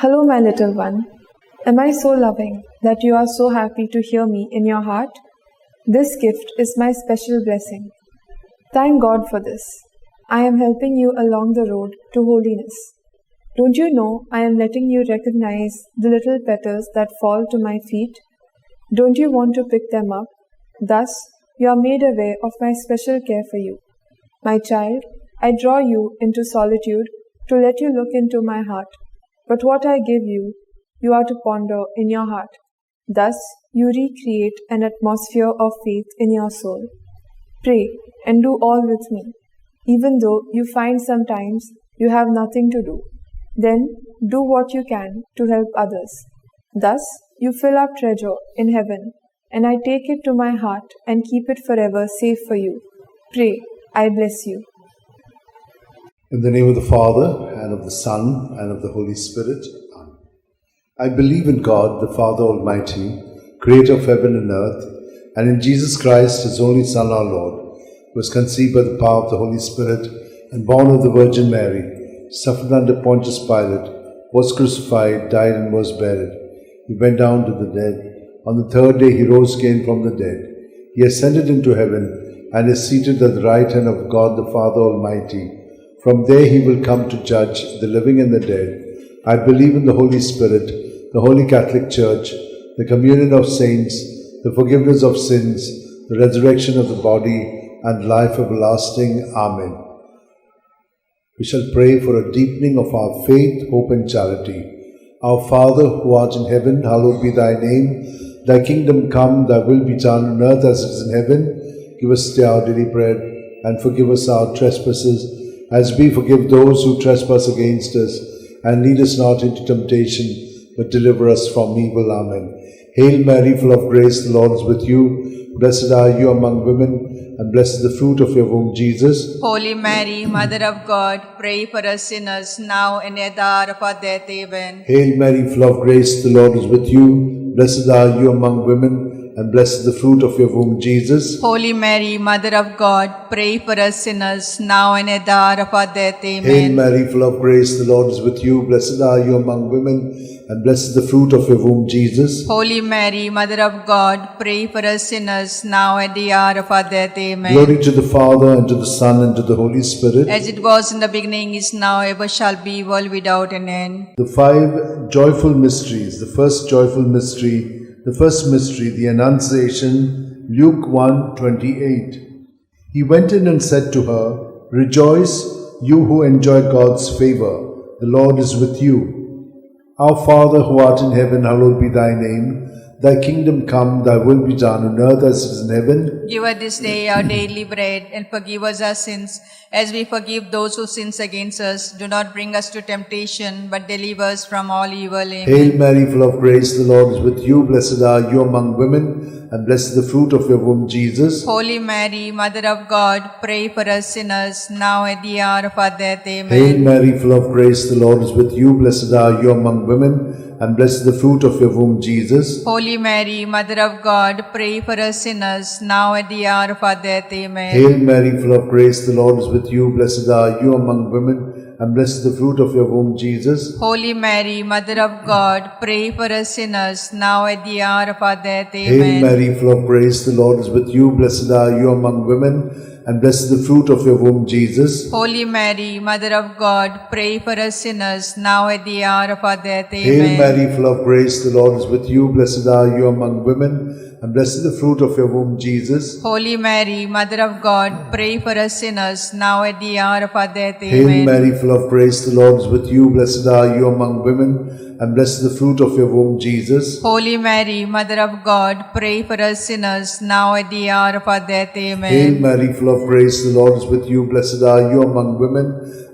Hello, my little one. Am I so loving that you are so happy to hear me in your heart? This gift is my special blessing. Thank God for this. I am helping you along the road to holiness. Don't you know I am letting you recognize the little petals that fall to my feet? Don't you want to pick them up? Thus, you are made aware of my special care for you. My child, I draw you into solitude to let you look into my heart. But what I give you, you are to ponder in your heart. Thus, you recreate an atmosphere of faith in your soul. Pray and do all with me, even though you find sometimes you have nothing to do. Then do what you can to help others. Thus, you fill up treasure in heaven, and I take it to my heart and keep it forever safe for you. Pray, I bless you. In the name of the Father, and of the Son, and of the Holy Spirit. Amen. I believe in God, the Father Almighty, creator of heaven and earth, and in Jesus Christ, his only Son, our Lord, who was conceived by the power of the Holy Spirit, and born of the Virgin Mary, suffered under Pontius Pilate, was crucified, died, and was buried. He went down to the dead. On the third day he rose again from the dead. He ascended into heaven, and is seated at the right hand of God the Father Almighty. From there he will come to judge the living and the dead. I believe in the Holy Spirit, the Holy Catholic Church, the communion of saints, the forgiveness of sins, the resurrection of the body, and life everlasting. Amen. We shall pray for a deepening of our faith, hope, and charity. Our Father, who art in heaven, hallowed be thy name. Thy kingdom come, thy will be done on earth as it is in heaven. Give us today our daily bread, and forgive us our trespasses, as we forgive those who trespass against us. And lead us not into temptation, but deliver us from evil. Amen. Hail Mary, full of grace, the Lord is with you. Blessed are you among women, and blessed is the fruit of your womb, Jesus. Holy Mary, Mother of God, pray for us sinners, now and at the hour of our death. Amen. Hail Mary, full of grace, the Lord is with you. Blessed are you among women, and blessed is the fruit of your womb, Jesus. Holy Mary, Mother of God, pray for us sinners, now and at the hour of our death. Amen. Hail Mary, full of grace, the Lord is with you. Blessed are you among women, and blessed is the fruit of your womb, Jesus. Holy Mary, Mother of God, pray for us sinners, now at the hour of our death. Amen. Glory to the Father, and to the Son, and to the Holy Spirit. As it was in the beginning, is now, ever shall be, world without an end. The five joyful mysteries. The first joyful mystery, the Annunciation, Luke 1:28. He went in and said to her, Rejoice, you who enjoy God's favor. The Lord is with you. Our Father, who art in heaven, hallowed be thy name. Thy kingdom come, thy will be done on earth as it is in heaven. Give us this day our daily bread, and forgive us our sins, as we forgive those who sin against us. Do not bring us to temptation, but deliver us from all evil. Amen. Hail Mary, full of grace, the Lord is with you. Blessed are you among women, and blessed is the fruit of your womb, Jesus. Holy Mary, Mother of God, pray for us sinners, now at the hour of our death. Amen. Hail Mary, full of grace, the Lord is with you. Blessed are you among women, and blessed is the fruit of your womb, Jesus. Holy Mary, Mother of God, pray for us sinners, now at the hour of our death. Amen. Hail Mary, full of grace, the Lord is with you. Blessed are you among women, and blessed is the fruit of your womb, Jesus. Holy Mary, Mother of God, pray for us sinners, now at the hour of our death. Amen. Hail Mary, full of grace, the Lord is with you. Blessed are you among women, and blessed is the fruit of your womb, Jesus. Holy Mary, Mother of God, pray for us sinners, now at the hour of our death. Amen. Hail Mary, full of grace, the Lord is with you. Blessed are you among women, and blessed is the fruit of your womb, Jesus. Holy Mary, Mother of God, pray for us sinners, now at the hour of our death. Amen. Hail Mary, full of grace, the Lord is with you. Blessed are you among women, and blessed is the fruit of your womb, Jesus. Holy Mary, Mother of God, pray for us sinners, now at the hour of our death. Amen. Hail Mary, full of grace, the Lord is with you. Blessed are you among women,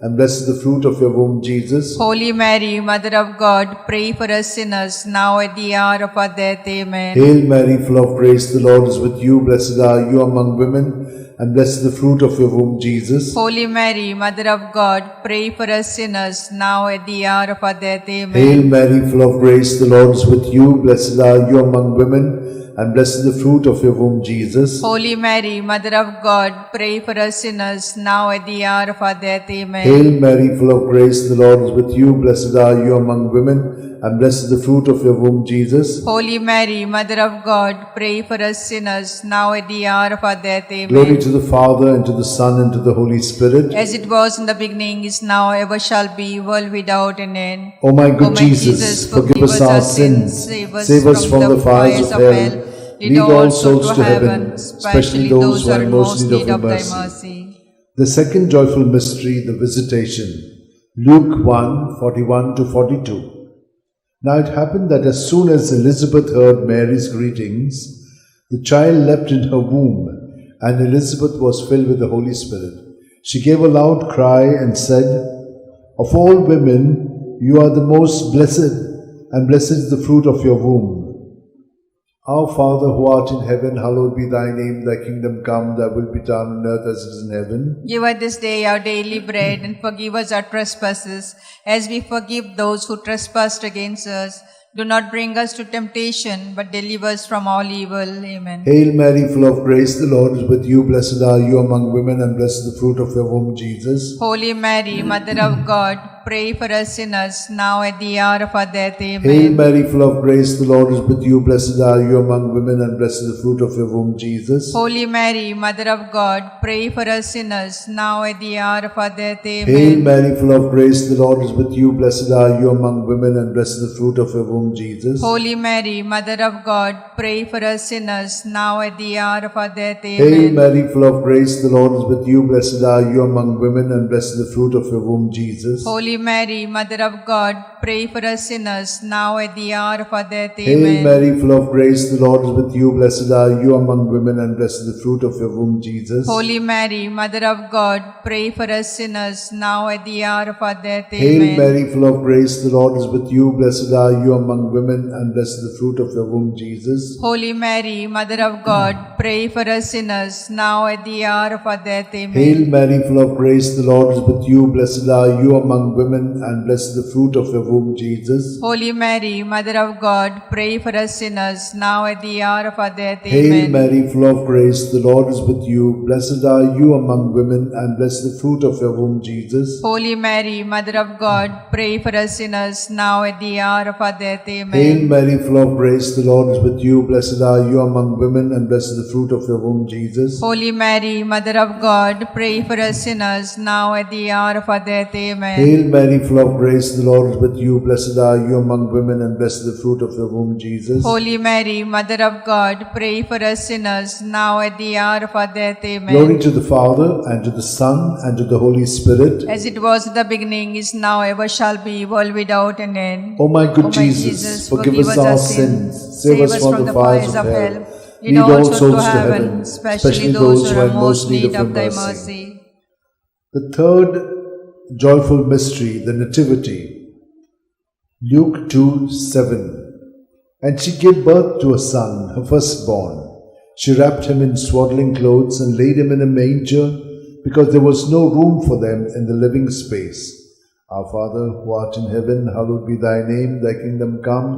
and blessed is the fruit of your womb, Jesus. Holy Mary, Mother of God, pray for us sinners, now at the hour of our death. Amen. Hail Mary, full of grace, the Lord is with you. Blessed are you among women, and blessed is the fruit of your womb, Jesus. Holy Mary, Mother of God, pray for us sinners, now at the hour of our death. Amen. Hail Mary, full of grace, the Lord is with you. Blessed are you among women, and blessed is the fruit of your womb, Jesus. Holy Mary, Mother of God, pray for us sinners, now at the hour of our death. Amen. Hail Mary, full of grace, the Lord is with you. Blessed are you among women, and blessed is the fruit of your womb, Jesus. Holy Mary, Mother of God, pray for us sinners, now at the hour of our death. Amen. Glory to the Father, and to the Son, and to the Holy Spirit. As it was in the beginning, is now, ever shall be, world without an end. O my good Jesus, forgive us our sins, save us from the fires of hell, lead all souls to heaven, especially those who are in most need of thy mercy. The second joyful mystery, the Visitation. Luke 1:41-42. Now it happened that as soon as Elizabeth heard Mary's greetings, the child leapt in her womb, and Elizabeth was filled with the Holy Spirit. She gave a loud cry and said, "Of all women, you are the most blessed, and blessed is the fruit of your womb. Our Father who art in heaven, hallowed be thy name. Thy kingdom come, thy will be done on earth as it is in heaven. Give us this day our daily bread, and forgive us our trespasses, as we forgive those who trespass against us. Do not bring us to temptation, but deliver us from all evil. Amen. Hail Mary, full of grace, the Lord is with you. Blessed are you among women, and blessed is the fruit of your womb, Jesus. Holy Mary, Mother of God, pray for us sinners, now at the hour of our death. Amen. Hail Mary, full of grace, the Lord is with you. Blessed are you among women, and blessed is the fruit of your womb, Jesus. Holy Mary, Mother of God, pray for us sinners, now at the hour of our death. Amen. Hail Mary, full of grace, the Lord is with you. Blessed are you among women, and blessed is the fruit of your womb, Jesus. Holy Mary, Mother of God, pray for us sinners, now at the hour of our death. Amen. Hail Mary, full of grace, the Lord is with you. Blessed are you among women, and blessed is the fruit of your womb, Jesus. Holy Mary, Mother of God, pray for us sinners, now at the hour of our death. Hail Amen. Mary, full of grace, the Lord is with you. Blessed are you among women, and blessed is the fruit of your womb, Jesus. Holy Mary, Mother of God, pray for us sinners, now at the hour of our death. Hail Amen. Mary, full of grace, the Lord is with you. Blessed are you among women, and blessed is the fruit of your womb, Jesus. Holy Mary, Mother of God, pray for us sinners, now at the hour of our death. Amen. Hail Mary, full of grace, the Lord is with you. Blessed are you among women, and blessed is the fruit of your womb, Jesus. Holy Mary, Mother of God, pray for us sinners, now at the hour of our death. Hail Amen. Mary, full of grace, the Lord is with you. Blessed are you among women, and blessed is the fruit of your womb, Jesus. Holy Mary, Mother of God, pray for us sinners, now at the hour of our death. Amen. Hail Mary, full of grace, the Lord is with you. Blessed are you among women, and blessed is the fruit of your womb, Jesus. Holy Mary, Mother of God, pray for us sinners, now at the hour of our death. Amen. Hail Mary, full of grace, the Lord is with you. Blessed are you among women, and blessed is the fruit of your womb, Jesus. Holy Mary, Mother of God, pray for us sinners, now at the hour of our death. Amen. Glory to the Father, and to the Son, and to the Holy Spirit. As it was in the beginning, is now, ever shall be, world without an end. O my good Jesus, forgive us our sins, save us from the fires of hell, lead all souls to heaven, especially those who are in most need of thy mercy. The third joyful mystery, the Nativity. Luke 2:7. And she gave birth to a son, her firstborn. She wrapped him in swaddling clothes and laid him in a manger, because there was no room for them in the living space. Our Father, who art in heaven, hallowed be thy name. Thy kingdom come,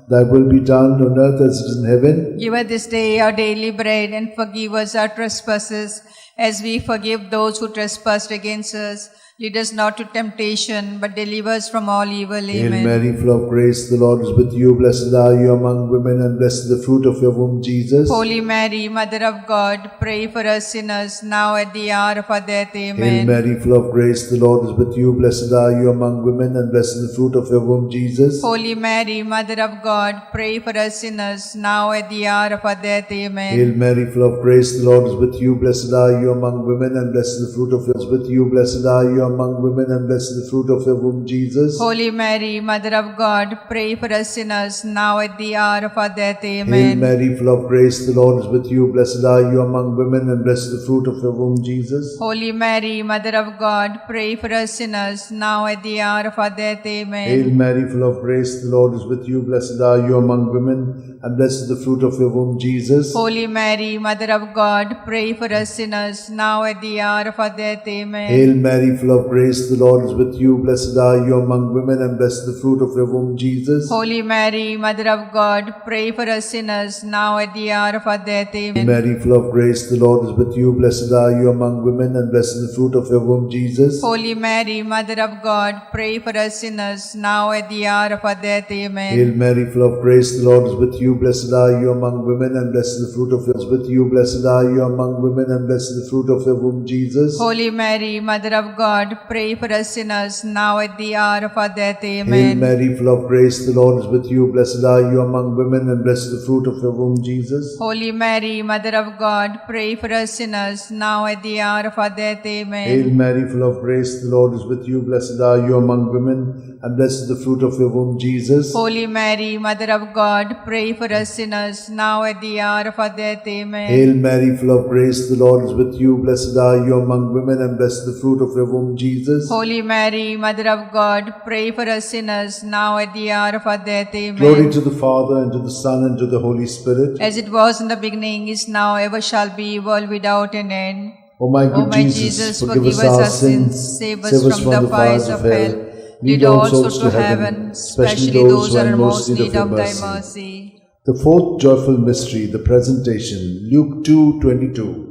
thy will be done on earth as it is in heaven. Give us this day our daily bread, and forgive us our trespasses, as we forgive those who trespass against us. Lead us not to temptation, but deliver us from all evil. Hail Amen. Mary, full of grace, the Lord is with you. Blessed are you among women, and blessed is the fruit of your womb, Jesus. Holy Mary, Mother of God, pray for us sinners, now at the hour of our death. Hail Amen. Mary, full of grace, the Lord is with you. Blessed are you among women, and blessed is the fruit of your womb, Jesus. Holy Mary, Mother of God, pray for us sinners, now at the hour of our death. Amen. Hail Mary, full of grace, the Lord is with you. Blessed are you among women, and blessed is the fruit of your womb, with you. Blessed are you among women, and blessed is the fruit of your womb, Jesus. Holy Mary, Mother of God, pray for us sinners, now at the hour of our death. Hail Amen. Mary, full of grace, the Lord is with you. Blessed are you among women, and blessed is the fruit of your womb, Jesus. Holy Mary, Mother of God, pray for us sinners, now at the hour of our death. Amen. Hail Mary, full of grace, the Lord is with you. Blessed are you among women, and blessed is the fruit of your womb, Jesus. Holy Mary, Mother of God, pray for us sinners, sinners, now at the hour of our death. Amen. Hail Mary, full of grace, the Lord is with you. Blessed are you among women, and blessed the fruit of your womb, Jesus. Holy Mary, Mother of God, pray for us sinners, now at the hour of our death. Hail Amen. Mary, full of grace, the Lord is with you. Blessed are you among women, and blessed the fruit of your womb, Jesus. Holy Mary, Mother of God, pray for us sinners, now at the hour of our death. Amen. Hail Mary, full of grace, the Lord is with you. Blessed are you among women, and blessed the fruit of your womb. With you, blessed are you among women, and blessed the fruit of your womb, Jesus. Holy Mary, Mother of God, pray for us sinners, now at the hour of our death. Hail Amen. Mary, full of grace, the Lord is with you. Blessed are you among women, and blessed the fruit of your womb, Jesus. Holy Mary, Mother of God, pray for us sinners, now at the hour of our death. Amen. Hail Mary, full of grace, the Lord is with you. Blessed are you among women, and blessed the fruit of your womb, Jesus. Holy Mary, Mother of God, pray for us sinners, now at the hour of our death. Amen. Hail Mary, full of grace, the Lord is with you. Blessed are you among women, and blessed the fruit of your womb, Jesus. Holy Mary, Mother of God, pray for us sinners, now at the hour of our death. Amen. Glory to the Father, and to the Son, and to the Holy Spirit. As it was in the beginning, is now, ever shall be, world without an end. O my good O my Jesus, forgive us our sins, save us from the fires of hell. Lead all souls to heaven, especially those who are in most need of thy mercy. The fourth joyful mystery, the presentation, Luke 2:22.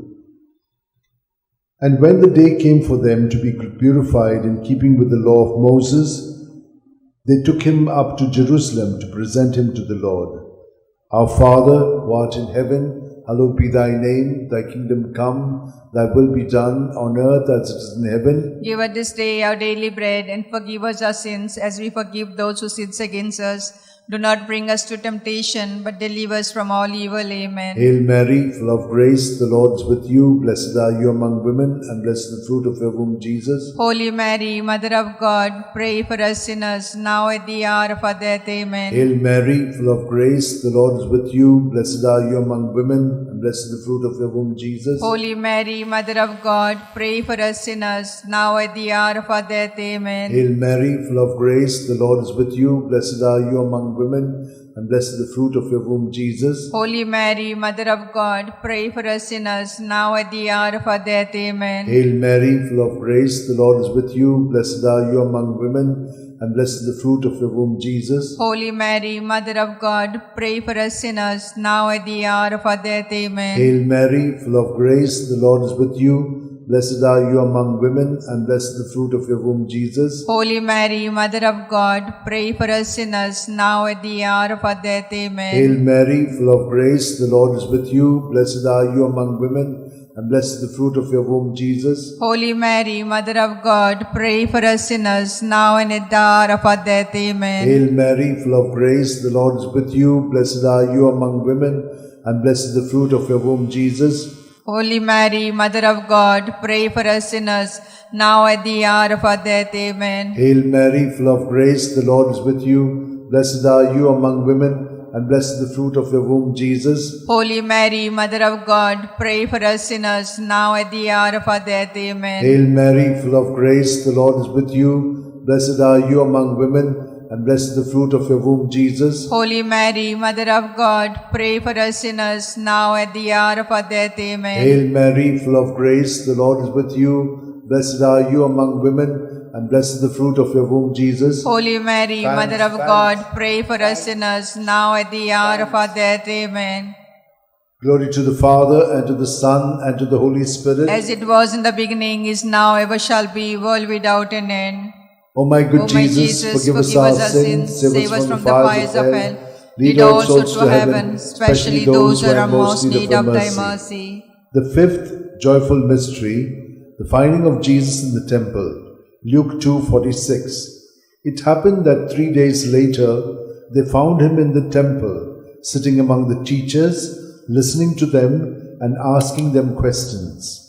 And when the day came for them to be purified in keeping with the law of Moses, they took him up to Jerusalem to present him to the Lord. Our Father, who art in heaven, hallowed be thy name. Thy kingdom come, thy will be done on earth as it is in heaven. Give us this day our daily bread, and forgive us our sins as we forgive those who sin against us. Do not bring us to temptation, but deliver us from all evil. Amen. Hail Mary, full of grace, the Lord is with you. Blessed are you among women, and blessed the fruit of your womb, Jesus. Holy Mary, Mother of God, pray for us sinners, now at the hour of our death. Amen. Hail Mary, full of grace, the Lord is with you. Blessed are you among women, and blessed the fruit of your womb, Jesus. Holy Mary, Mother of God, pray for us sinners, now at the hour of our death. Amen. Hail Mary, full of grace, the Lord is with you. Blessed are you among women, and blessed the fruit of your womb, Jesus. Holy Mary, Mother of God, pray for us sinners, now at the hour of our death. Amen. Hail Mary, full of grace, the Lord is with you. Blessed are you among women, and blessed the fruit of your womb, Jesus. Holy Mary, Mother of God, pray for us sinners, now at the hour of our death. Amen. Hail Mary, full of grace, the Lord is with you. Blessed are you among women, and blessed the fruit of your womb, Jesus. Holy Mary, Mother of God, pray for us sinners, now at the hour of our death. Amen. Hail Mary, full of grace, the Lord is with you. Blessed are you among women, and blessed the fruit of your womb, Jesus. Holy Mary, Mother of God, pray for us sinners, now and at the hour of our death. Amen. Hail Mary, full of grace, the Lord is with you. Blessed are you among women, and blessed the fruit of your womb, Jesus. Holy Mary, Mother of God, pray for us sinners, now at the hour of our death. Amen. Hail Mary, full of grace, the Lord is with you. Blessed are you among women, and blessed the fruit of your womb, Jesus. Holy Mary, Mother of God, pray for us sinners, now at the hour of our death. Amen. Hail Mary, full of grace, the Lord is with you. Blessed are you among women, and blessed the fruit of your womb, Jesus. Holy Mary, Mother of God, pray for us sinners, now at the hour of our death. Amen. Hail Mary, full of grace, the Lord is with you. Blessed are you among women, and blessed the fruit of your womb, Jesus. Holy Mary, Mother of God, pray for us sinners, now at the hour of our death. Amen. Glory to the Father, and to the Son, and to the Holy Spirit. As it was in the beginning, is now, ever shall be, world without an end. O my good O my Jesus, forgive us our sins, save us from the fires of hell. Lead all souls to heaven, especially those who are in most need of thy mercy. The fifth joyful mystery, the finding of Jesus in the temple. Luke 2:46. It happened that 3 days later, they found him in the temple, sitting among the teachers, listening to them and asking them questions.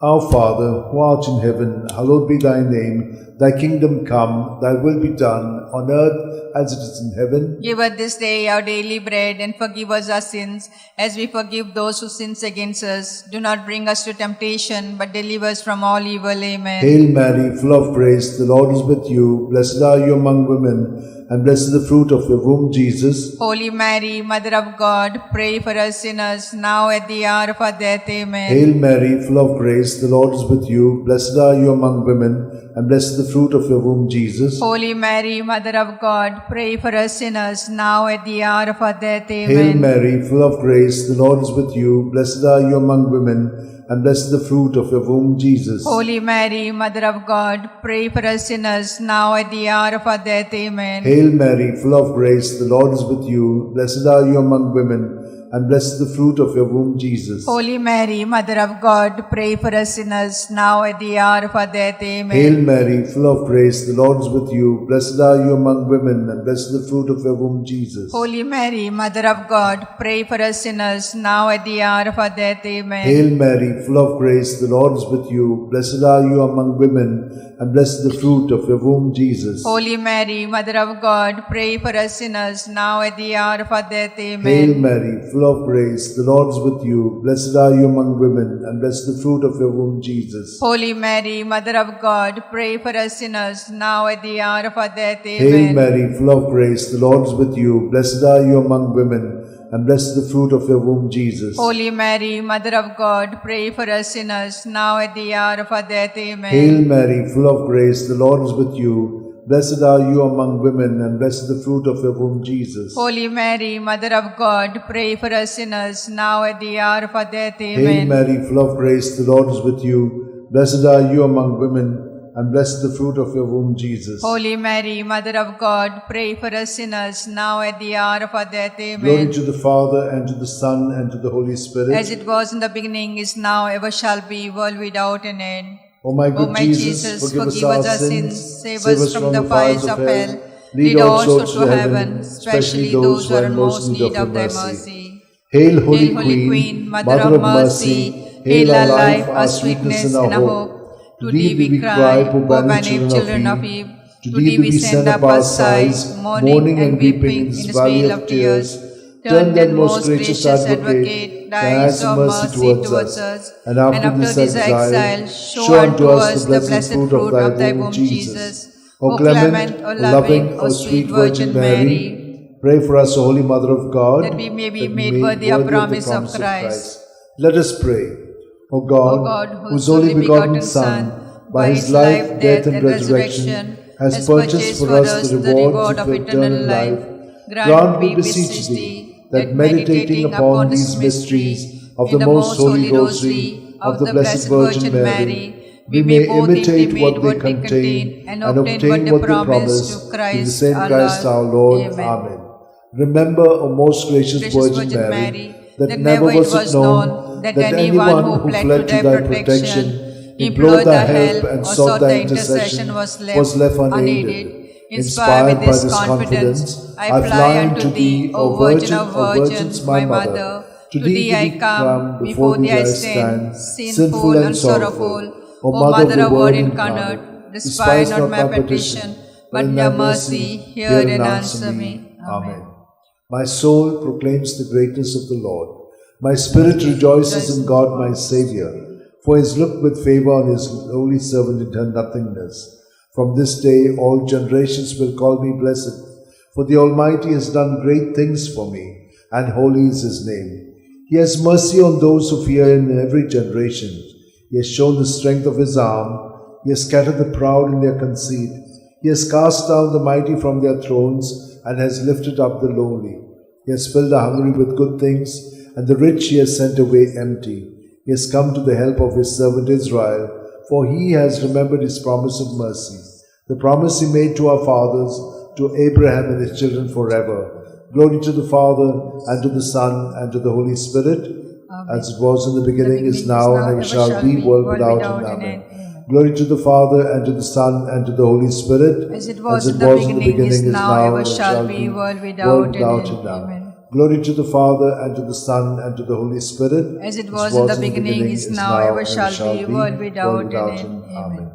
Our Father, who art in heaven, hallowed be thy name. Thy kingdom come, thy will be done, on earth as it is in heaven. Give us this day our daily bread, and forgive us our sins, as we forgive those who sin against us. Do not bring us to temptation, but deliver us from all evil. Amen. Hail Mary, full of grace, the Lord is with you. Blessed are you among women, and blessed is the fruit of your womb, Jesus. Holy Mary, Mother of God, pray for us sinners, now at the hour of our death. Amen. Hail Mary, full of grace, the Lord is with you. Blessed are you among women, and blessed is the fruit of your womb, Jesus. Holy Mary, Mother of God, pray for us sinners, now at the hour of our death. Amen. Hail Mary, full of grace, the Lord is with you. Blessed are you among women, and blessed is the fruit of your womb, Jesus. Holy Mary, Mother of God, pray for us sinners, now at the hour of our death. Amen. Hail Mary, full of grace, the Lord is with you. Blessed are you among women, and blessed is the fruit of your womb, Jesus. Holy Mary, Mother of God, pray for us sinners, now at the hour of our death. Amen. Hail Mary, full of grace, the Lord is with you. Blessed are you among women, and blessed is the fruit of your womb, Jesus. Holy Mary, Mother of God, pray for us sinners, now at the hour of our death. Amen. Hail Mary, full of grace, the Lord is with you. Blessed are you among women, and blessed is the fruit of your womb, Jesus. Holy Mary, Mother of God, pray for us sinners, now at the hour of our death. Amen. Hail Mary, full of grace, the Lord is with you. Blessed are you among women, and blessed is the fruit of your womb, Jesus. Holy Mary, Mother of God, pray for us sinners, now at the hour of our death. Hail Amen. Mary, full of grace, the Lord is with you. Blessed are you among women, and blessed is the fruit of your womb, Jesus. Holy Mary, Mother of God, pray for us sinners, now at the hour of our death. Amen. Hail Mary, full of grace, the Lord is with you. Blessed are you among women, and blessed is the fruit of your womb, Jesus. Holy Mary, Mother of God, pray for us sinners, now at the hour of our death. Hail Amen. Mary, full of grace, the Lord is with you. Blessed are you among women, and blessed is the fruit of your womb, Jesus. Holy Mary, Mother of God, pray for us sinners, now at the hour of our death. Amen. Glory to the Father, and to the Son, and to the Holy Spirit. As it was in the beginning, is now, ever shall be, world without an end. O my good O my Jesus, forgive us our sins, save us from the fires of hell, lead all souls to heaven, especially those who are in most need of thy mercy. Hail, Hail, Holy Queen, Mother of mercy, hail our life, our sweetness, and our hope. To thee we cry, poor banished children of Eve. To thee we send up our sighs, mourning and weeping in this vale of tears. Turn then, most gracious Advocate, thy eyes of mercy towards us, and after this exile, show unto us the blessed fruit of thy womb, Jesus. O clement, O loving, O sweet Virgin Mary, pray for us, O Holy Mother of God, that we may be made worthy of promise of Christ. Let us pray. O God, whose only begotten Son, by his life, death, and resurrection, has purchased for us the reward of eternal life, grant, we beseech thee, that meditating upon these mysteries of the most holy Rosary of the Blessed Virgin Mary, we may imitate what they contain and obtain what they promise through the same Christ our Lord. Amen. Remember, O most gracious Virgin Mary, that never was it known that anyone who fled to thy protection, implored thy help, and sought thy intercession was left unaided. Inspired by this confidence, I fly unto thee, O Virgin of Virgins, my Mother. To thee I come, before thee I stand, sinful and sorrowful. O Mother of Word incarnate, despise not my petition, but in thy mercy hear and answer me. Amen. My soul proclaims the greatness of the Lord. My spirit rejoices in God my Saviour, for he has looked with favour on his holy servant in her nothingness. From this day all generations will call me blessed, for the Almighty has done great things for me, and holy is his name. He has mercy on those who fear him in every generation. He has shown the strength of his arm. He has scattered the proud in their conceit. He has cast down the mighty from their thrones, and has lifted up the lowly. He has filled the hungry with good things, and the rich he has sent away empty. He has come to the help of his servant Israel, for he has remembered his promise of mercy, the promise he made to our fathers, to Abraham and his children forever. Glory to the Father, and to the Son, and to the Holy Spirit, as it was in the beginning, is now, and ever shall be, world without end. Amen. Glory to the Father, and to the Son, and to the Holy Spirit, as it was in the beginning, is now, ever shall be, world without end. Amen. Glory to the Father, and to the Son, and to the Holy Spirit, as it was in the beginning, is now, ever shall be, world without end. Amen.